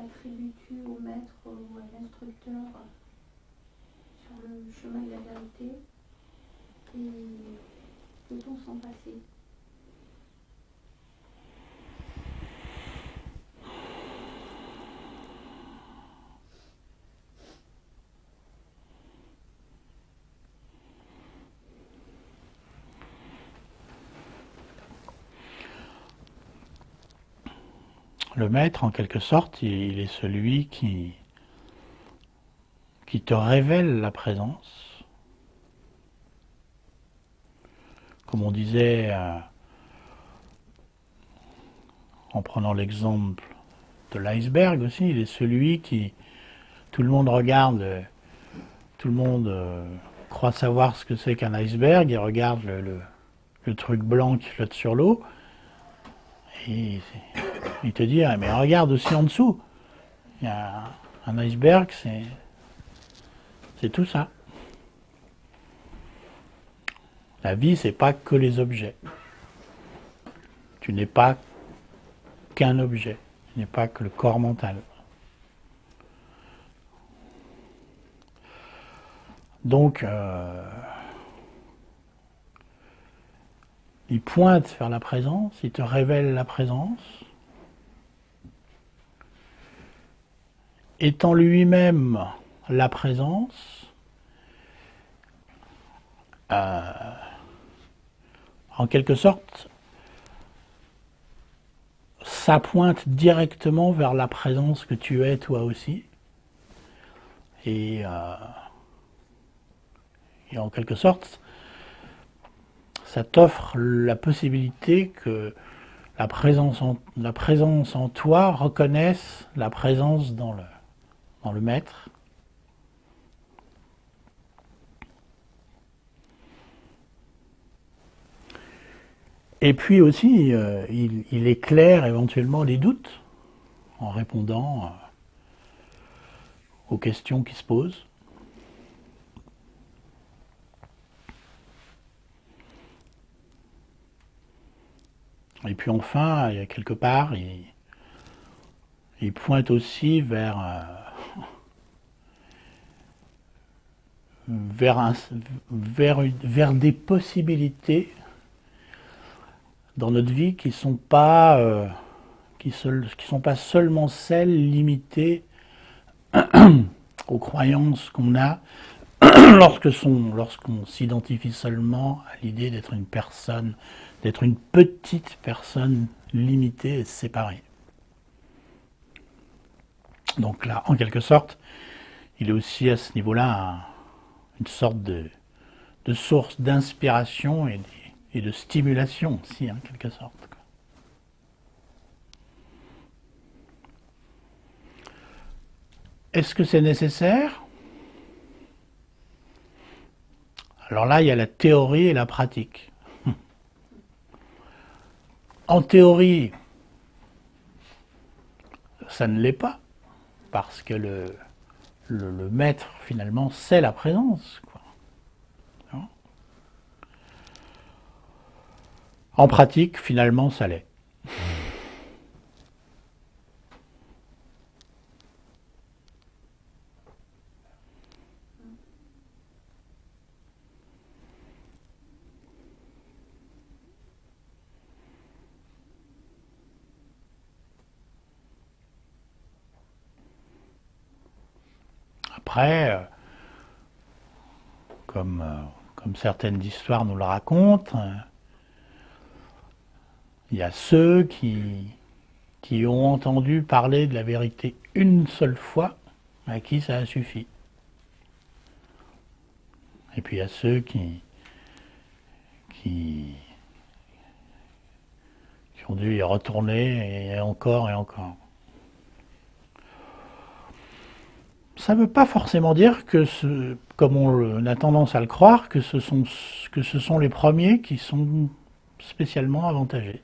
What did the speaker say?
attribues-tu au maître ou à l'instructeur sur le chemin de la vérité et peut-on s'en passer? Le maître, en quelque sorte, il est celui qui te révèle la présence. Comme on disait, en prenant l'exemple de l'iceberg aussi, il est celui qui, tout le monde regarde, tout le monde croit savoir ce que c'est qu'un iceberg, il regarde le truc blanc qui flotte sur l'eau, et il te dit, ah, mais regarde aussi en dessous, il y a un iceberg, c'est tout ça. La vie, c'est pas que les objets. Tu n'es pas qu'un objet. Tu n'es pas que le corps mental. Donc, il pointe vers la présence, il te révèle la présence. Étant lui-même la présence, en quelque sorte, ça pointe directement vers la présence que tu es toi aussi. Et en quelque sorte, ça t'offre la possibilité que la présence en toi reconnaisse la présence dans le maître. Et puis aussi, il éclaire éventuellement les doutes en répondant aux questions qui se posent. Et puis enfin, il y a quelque part, il pointe aussi vers des possibilités dans notre vie qui sont pas seulement celles limitées aux croyances qu'on a lorsqu'on s'identifie seulement à l'idée d'être une personne, d'être une petite personne limitée et séparée. Donc là, en quelque sorte, il est aussi à ce niveau-là une sorte de source d'inspiration et de stimulation aussi, en quelque sorte. Est-ce que c'est nécessaire? Alors là, il y a la théorie et la pratique. En théorie, ça ne l'est pas, parce que le maître, finalement, c'est la présence, quoi. En pratique, finalement, ça l'est. Après, comme certaines histoires nous le racontent, il y a ceux qui ont entendu parler de la vérité une seule fois, à qui ça a suffi. Et puis il y a ceux qui ont dû y retourner et encore et encore. Ça ne veut pas forcément dire que, comme on a tendance à le croire, que ce sont les premiers qui sont spécialement avantagés.